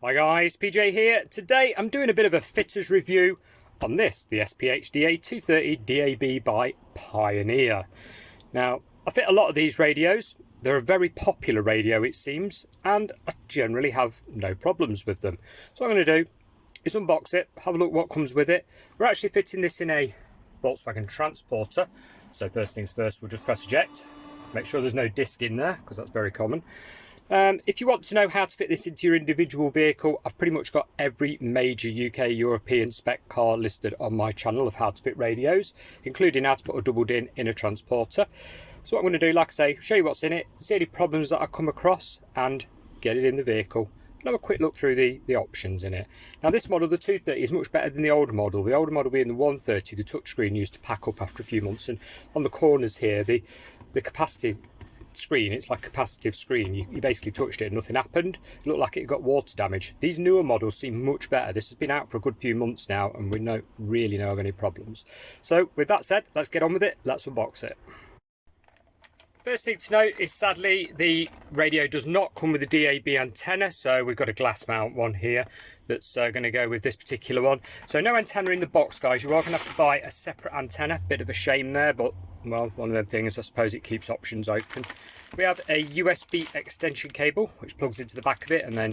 Hi guys, PJ here. Today I'm doing a bit of a fitter's review on this, the SPH-DA230 DAB by Pioneer. Now, I fit a lot of these radios. They're a very popular radio it seems, and I generally have no problems with them. So what I'm going to do is unbox it, have a look what comes with it. We're actually fitting this in a Volkswagen Transporter. So first things first, we'll just press eject. Make sure there's no disc in there, because that's very common. If you want to know how to fit this into your individual vehicle, I've pretty much got every major UK European spec car listed on my channel of how to fit radios, including how to put a double din in a Transporter. So what I'm going to do, like I say, show you what's in it, see any problems that I come across and get it in the vehicle. And have a quick look through the options in it. Now this model, the 230, is much better than the older model. The older model being the 130, the touchscreen used to pack up after a few months, and on the corners here, the capacitive screen, it's like a capacitive screen. You basically touched it and nothing happened. It looked like it got water damage. These newer models seem much better. This has been out for a good few months now and we don't really know of any problems. So with that said, let's get on with it. Let's unbox it. First thing to note is sadly the radio does not come with a DAB antenna, so we've got a glass mount one here that's going to go with this particular one. So no antenna in the box, guys. You are going to have to buy a separate antenna. Bit of a shame there, but well, one of them things, I suppose it keeps options open. We have a USB extension cable which plugs into the back of it, and then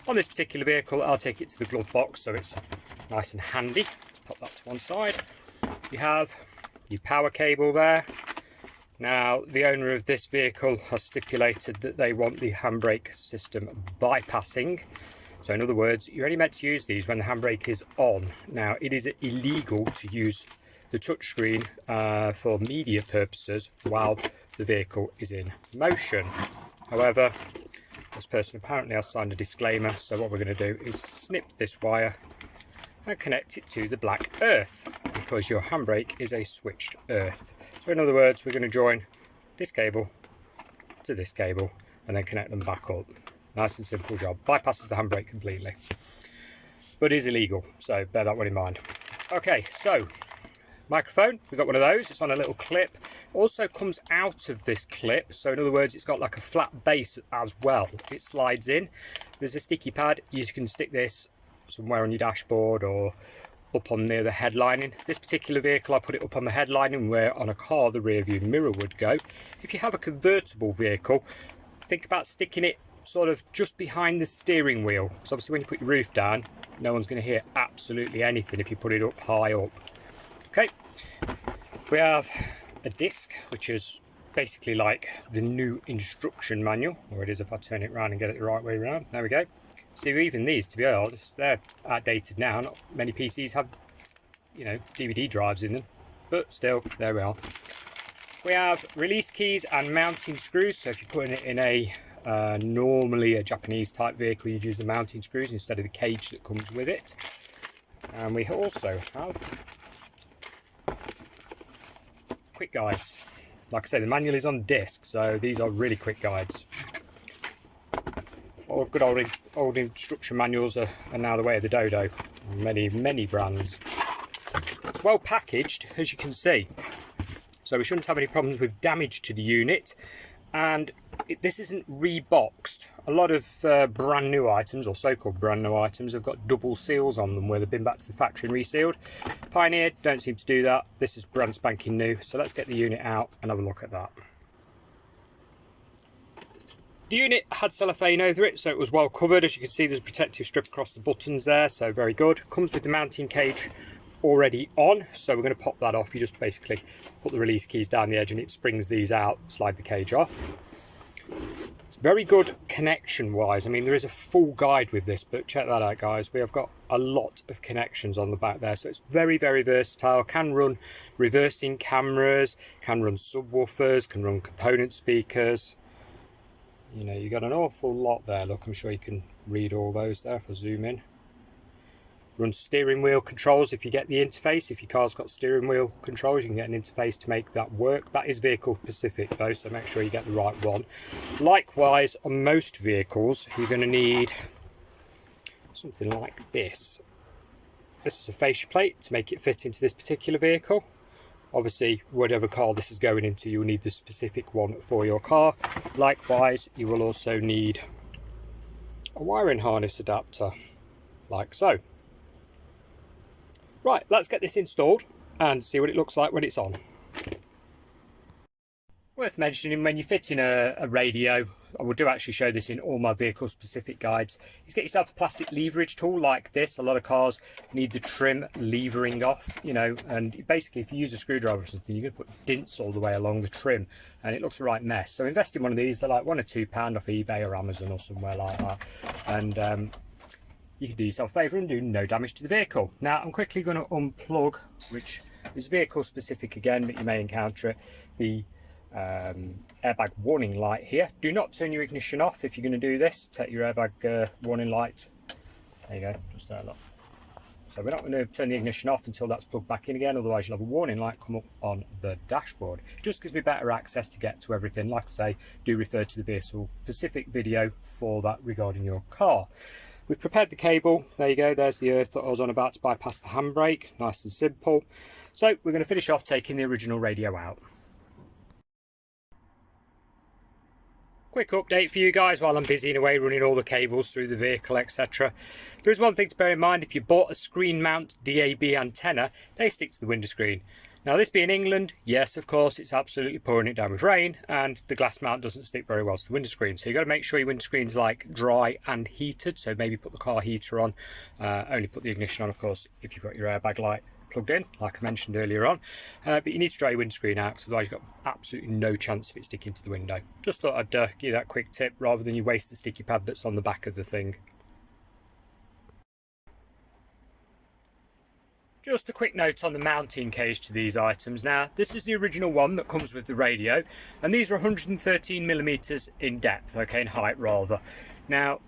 on this particular vehicle I'll take it to the glove box so it's nice and handy. Let's pop that to one side. You have your power cable there. Now, the owner of this vehicle has stipulated that they want the handbrake system bypassing. So in other words, you're only meant to use these when the handbrake is on. Now, it is illegal to use the touchscreen for media purposes while the vehicle is in motion. However, this person apparently has signed a disclaimer, so what we're going to do is snip this wire and connect it to the black earth, because your handbrake is a switched earth. So in other words, we're going to join this cable to this cable and then connect them back up. Nice and simple job. Bypasses the handbrake completely, but is illegal, so bear that one in mind. Okay, so microphone, we've got one of those. It's on a little clip. Also comes out of this clip, so in other words, it's got like a flat base as well. It slides in. There's a sticky pad. You can stick this somewhere on your dashboard or up on near the headlining. This particular vehicle, I put it up on the headlining where on a car the rear view mirror would go. If you have a convertible vehicle, think about sticking it sort of just behind the steering wheel, because obviously when you put your roof down, no one's going to hear absolutely anything if you put it up high up. Okay, we have a disc which is basically like the new instruction manual, or it is if I turn it around and get it the right way around. There we go. So even these, to be honest, they're outdated now. Not many PCs have, you know, DVD drives in them, but still, there we are. We have release keys and mounting screws. So if you're putting it in a normally a Japanese type vehicle, you'd use the mounting screws instead of the cage that comes with it. And we also have quick guides. Like I say, the manual is on disc, so these are really quick guides. Well, good old instruction manuals are now the way of the dodo. Many brands. It's well packaged, as you can see, so we shouldn't have any problems with damage to the unit. And this isn't reboxed. A lot of brand new items, or so-called brand new items, have got double seals on them where they've been back to the factory and resealed. Pioneer don't seem to do that. This is brand spanking new, so let's get the unit out and have a look at that. The unit had cellophane over it, so it was well covered. As you can see, there's a protective strip across the buttons there, so very good. Comes with the mounting cage already on, so we're going to pop that off. You just basically put the release keys down the edge and it springs these out, slide the cage off. It's very good connection wise. I mean, there is a full guide with this, but check that out, guys. We have got a lot of connections on the back there, so it's very versatile. Can run reversing cameras, can run subwoofers, can run component speakers. You know, you got an awful lot there. Look, I'm sure you can read all those there if I zoom in. Runs steering wheel controls if you get the interface. If your car's got steering wheel controls, you can get an interface to make that work. That is vehicle specific though, so make sure you get the right one. Likewise, on most vehicles, you're going to need something like this. This is a fascia plate to make it fit into this particular vehicle. Obviously, whatever car this is going into, you'll need the specific one for your car. Likewise, you will also need a wiring harness adapter, like so. Right, let's get this installed and see what it looks like when it's on. Worth mentioning, when you're fitting a radio, I will do actually show this in all my vehicle specific guides, is get yourself a plastic leverage tool like this. A lot of cars need the trim levering off, you know, and basically if you use a screwdriver or something, you're going to put dints all the way along the trim and it looks a right mess. So invest in one of these. They're like £1 or £2 off eBay or Amazon or somewhere like that, and you can do yourself a favour and do no damage to the vehicle. Now I'm quickly going to unplug, which is vehicle specific again, but you may encounter it, the airbag warning light here. Do not turn your ignition off if you're going to do this. Take your airbag warning light, there you go, just there, look. So we're not going to turn the ignition off until that's plugged back in again, otherwise you'll have a warning light come up on the dashboard. Just gives me better access to get to everything. Like I say, do refer to the vehicle specific video for that regarding your car. We've prepared the cable, there you go, there's the earth that I was on about to bypass the handbrake, nice and simple. So we're going to finish off taking the original radio out. Quick update for you guys while I'm busy in a way running all the cables through the vehicle, etc. There is one thing to bear in mind: if you bought a screen mount DAB antenna, they stick to the window screen. Now this being England, yes of course it's absolutely pouring it down with rain and the glass mount doesn't stick very well to the window screen, so you've got to make sure your window screen's like dry and heated. So maybe put the car heater on, only put the ignition on of course if you've got your airbag light plugged in, like I mentioned earlier on, but you need to dry your windscreen out, because otherwise you've got absolutely no chance of it sticking to the window. Just thought I'd give you that quick tip rather than you waste the sticky pad that's on the back of the thing. Just a quick note on the mounting cage to these items. Now this is the original one that comes with the radio, and these are 113mm in depth, okay, in height rather. Now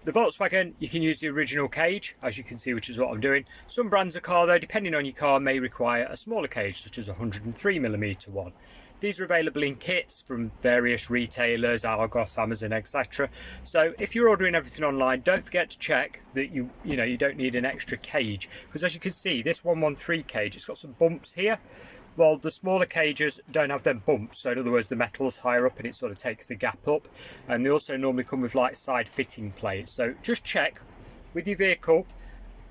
the Volkswagen, you can use the original cage, as you can see, which is what I'm doing. Some brands of car though, depending on your car, may require a smaller cage, such as a 103mm one. These are available in kits from various retailers, Argos, Amazon, etc. So if you're ordering everything online, don't forget to check that you don't need an extra cage, because as you can see, this 113 cage, it's got some bumps here. Well, the smaller cages don't have them bumps, so in other words the metal's higher up and it sort of takes the gap up, and they also normally come with like side fitting plates. So just check with your vehicle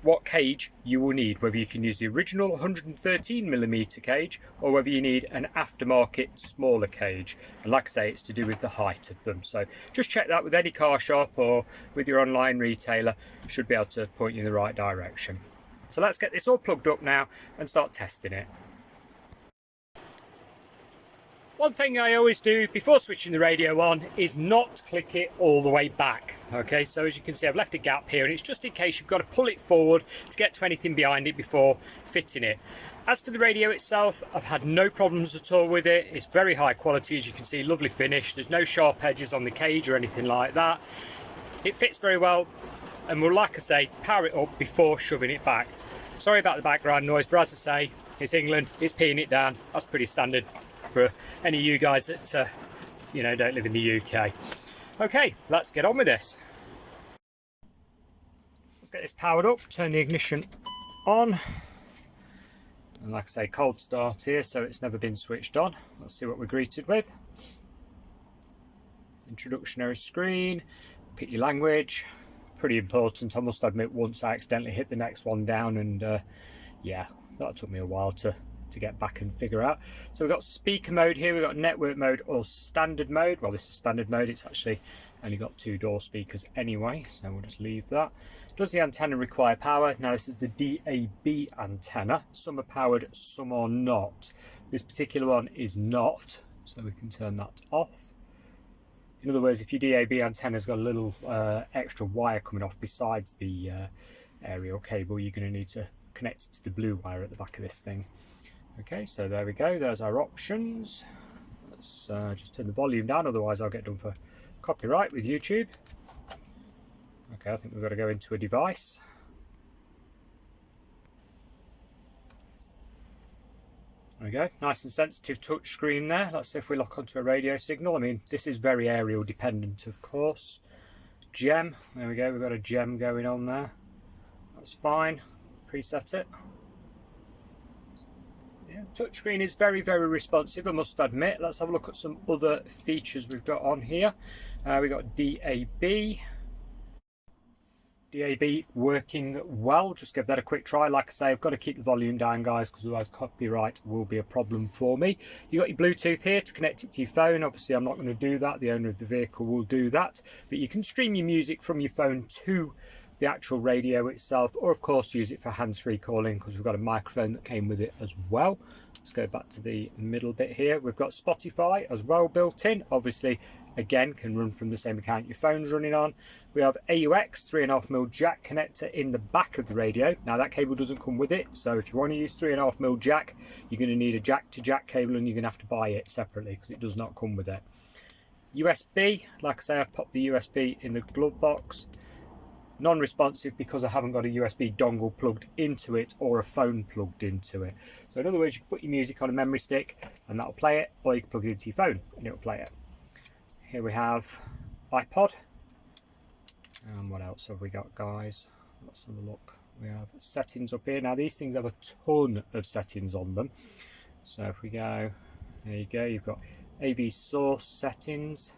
what cage you will need, whether you can use the original 113mm cage or whether you need an aftermarket smaller cage. And like I say, it's to do with the height of them, so just check that with any car shop or with your online retailer, should be able to point you in the right direction. So let's get this all plugged up now and start testing it. One thing I always do before switching the radio on is not click it all the way back. Okay, so as you can see, I've left a gap here, and it's just in case you've got to pull it forward to get to anything behind it before fitting it. As for the radio itself, I've had no problems at all with it. It's very high quality, as you can see, lovely finish. There's no sharp edges on the cage or anything like that. It fits very well, and we'll, like I say, power it up before shoving it back. Sorry about the background noise, but as I say, it's England, it's peeing it down. That's pretty standard for any of you guys that don't live in the UK. Okay, let's get on with this. Let's get this powered up, turn the ignition on, and like I say, cold start here, so it's never been switched on. Let's see what we're greeted with. Introductory screen, pick your language, pretty important. I must admit, once I accidentally hit the next one down, and yeah, that took me a while to get back and figure out. So we've got speaker mode here, we've got network mode or standard mode. Well, this is standard mode, it's actually only got 2 door speakers anyway, so we'll just leave that. Does the antenna require power? Now this is the DAB antenna. Some are powered, some are not. This particular one is not, so we can turn that off. In other words, if your DAB antenna's got a little extra wire coming off besides the aerial cable, you're going to need to connect it to the blue wire at the back of this thing. Okay, so there we go, there's our options. Let's just turn the volume down, otherwise I'll get done for copyright with YouTube. Okay, I think we've got to go into a device. There we go, nice and sensitive touch screen there. Let's see if we lock onto a radio signal. I mean, this is very aerial dependent, of course. Gem, there we go, we've got a gem going on there. That's fine, preset it. Touchscreen is very, very responsive, I must admit. Let's have a look at some other features we've got on here. We've got DAB, DAB working well. Just give that a quick try. Like I say, I've got to keep the volume down, guys, because otherwise copyright will be a problem for me. You got your Bluetooth here to connect it to your phone. Obviously, I'm not going to do that. The owner of the vehicle will do that. But you can stream your music from your phone to the actual radio itself, or of course use it for hands-free calling, because we've got a microphone that came with it as well. Let's go back to the middle bit here. We've got Spotify as well built in. Obviously, again, can run from the same account your phone's running on. We have AUX 3.5mm jack connector in the back of the radio. Now that cable doesn't come with it, so if you want to use 3.5mm jack, you're going to need a jack to jack cable, and you're going to have to buy it separately because it does not come with it. USB, like I say, I've popped the USB in the glove box. Non-responsive because I haven't got a USB dongle plugged into it or a phone plugged into it. So in other words, you can put your music on a memory stick and that'll play it, or you can plug it into your phone and it'll play it. Here we have iPod. And what else have we got, guys? Let's have a look. We have settings up here. Now these things have a ton of settings on them. So if we go, there you go, you've got AV source settings.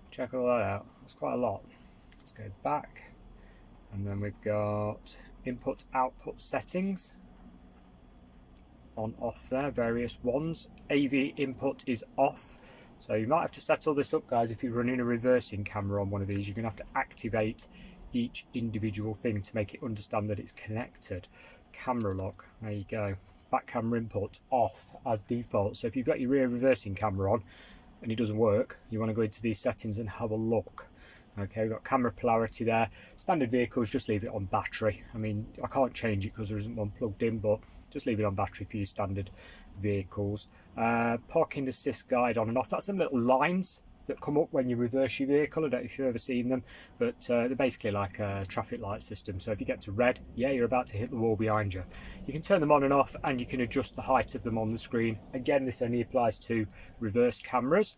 Check all that out. That's quite a lot. Let's go back, and then we've got input output settings on off there, various ones. AV input is off, so you might have to set all this up, guys. If you're running a reversing camera on one of these, you're going to have to activate each individual thing to make it understand that it's connected. Camera lock, there you go. Back camera input off as default. So if you've got your rear reversing camera on and it doesn't work, you want to go into these settings and have a look. Okay, we've got camera polarity there. Standard vehicles, just leave it on battery. I mean, I can't change it because there isn't one plugged in, but just leave it on battery for your standard vehicles. Parking assist guide on and off. That's them little lines that come up when you reverse your vehicle. I don't know if you've ever seen them, but they're basically like a traffic light system. So if you get to red, yeah, you're about to hit the wall behind you. You can turn them on and off, and you can adjust the height of them on the screen. Again, this only applies to reverse cameras.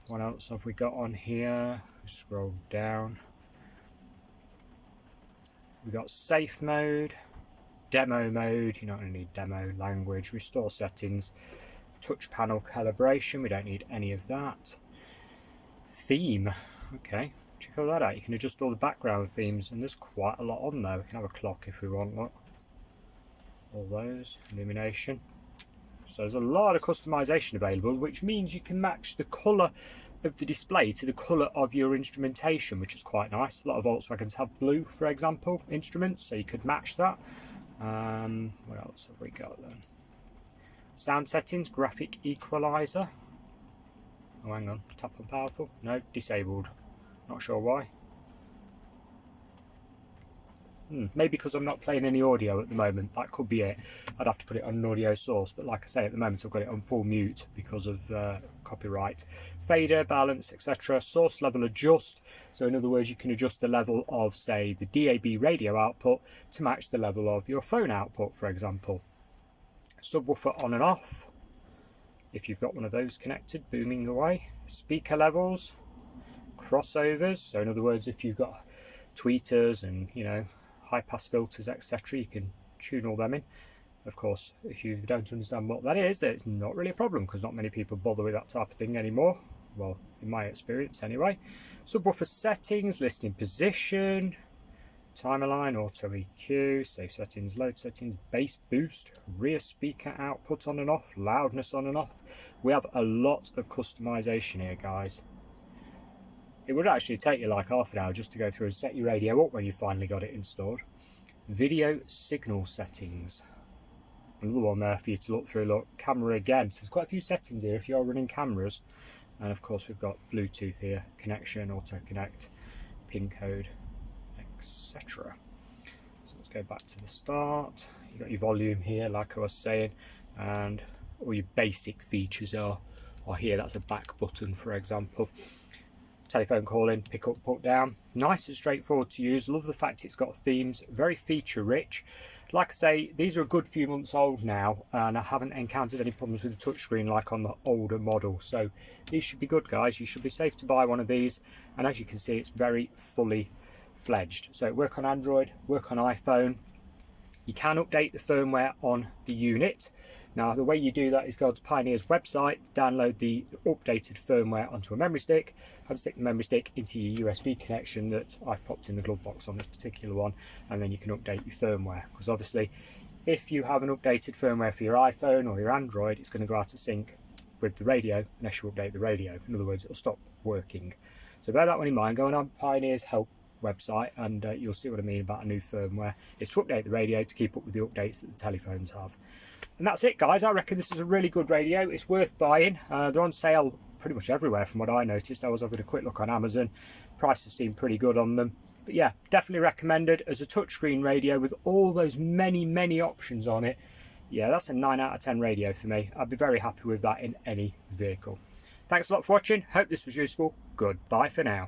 What else have we got on here? Scroll down. We've got safe mode, demo mode, you're not going to need demo, language, restore settings, touch panel calibration, we don't need any of that. Theme, okay, check all that out. You can adjust all the background themes, and there's quite a lot on there. We can have a clock if we want, look. All those, illumination. So there's a lot of customization available, which means you can match the colour of the display to the colour of your instrumentation, which is quite nice. A lot of Volkswagens have blue, for example, instruments, so you could match that. What else have we got then? Sound settings, graphic equalizer. Oh, hang on, tap on powerful. No, disabled. Not sure why. Maybe because I'm not playing any audio at the moment. That could be it. I'd have to put it on an audio source, but like I say, at the moment I've got it on full mute because of copyright. Fader, balance, etc. Source level adjust. So in other words, you can adjust the level of, say, the DAB radio output to match the level of your phone output, for example. Subwoofer on and off, if you've got one of those connected, booming away. Speaker levels, crossovers. So in other words, if you've got tweeters and, you know, high pass filters, etc., you can tune all them in. Of course, if you don't understand what that is, then it's not really a problem, because not many people bother with that type of thing anymore. Well, in my experience anyway. Subwoofer settings, listening position, timer-line, auto EQ, save settings, load settings, bass boost, rear speaker output on and off, loudness on and off. We have a lot of customization here, guys. It would actually take you like half an hour just to go through and set your radio up when you finally got it installed. Video signal settings. Another one there for you to look through. Look, camera again. So there's quite a few settings here if you're running cameras. And of course we've got Bluetooth here, connection, auto connect, pin code, etc. So let's go back to the start. You've got your volume here, like I was saying, and all your basic features are here. That's a back button, for example. Telephone calling, pick up, put down. Nice and straightforward to use. Love the fact it's got themes, very feature rich. Like I say, these are a good few months old now, and I haven't encountered any problems with the touchscreen like on the older model. So these should be good, guys. You should be safe to buy one of these, and as you can see, it's very fully fledged. So work on Android, work on iPhone, You can update the firmware on the unit. Now the way you do that is go to Pioneer's website, download the updated firmware onto a memory stick, and stick the memory stick into your USB connection that I've popped in the glove box on this particular one, and then you can update your firmware. Because obviously if you have an updated firmware for your iPhone or your Android, it's going to go out of sync with the radio unless you update the radio. In other words, it'll stop working. So bear that one in mind. Go on Pioneer's help website and you'll see what I mean about a new firmware. It's to update the radio to keep up with the updates that the telephones have. And that's it, guys. I reckon this is a really good radio. It's worth buying. They're on sale pretty much everywhere from what I noticed. I was having a quick look on Amazon. Prices seem pretty good on them. But yeah, definitely recommended as a touchscreen radio with all those many options on it. Yeah, that's a 9 out of 10 radio for me. I'd be very happy with that in any vehicle. Thanks a lot for watching. Hope this was useful. Goodbye for now.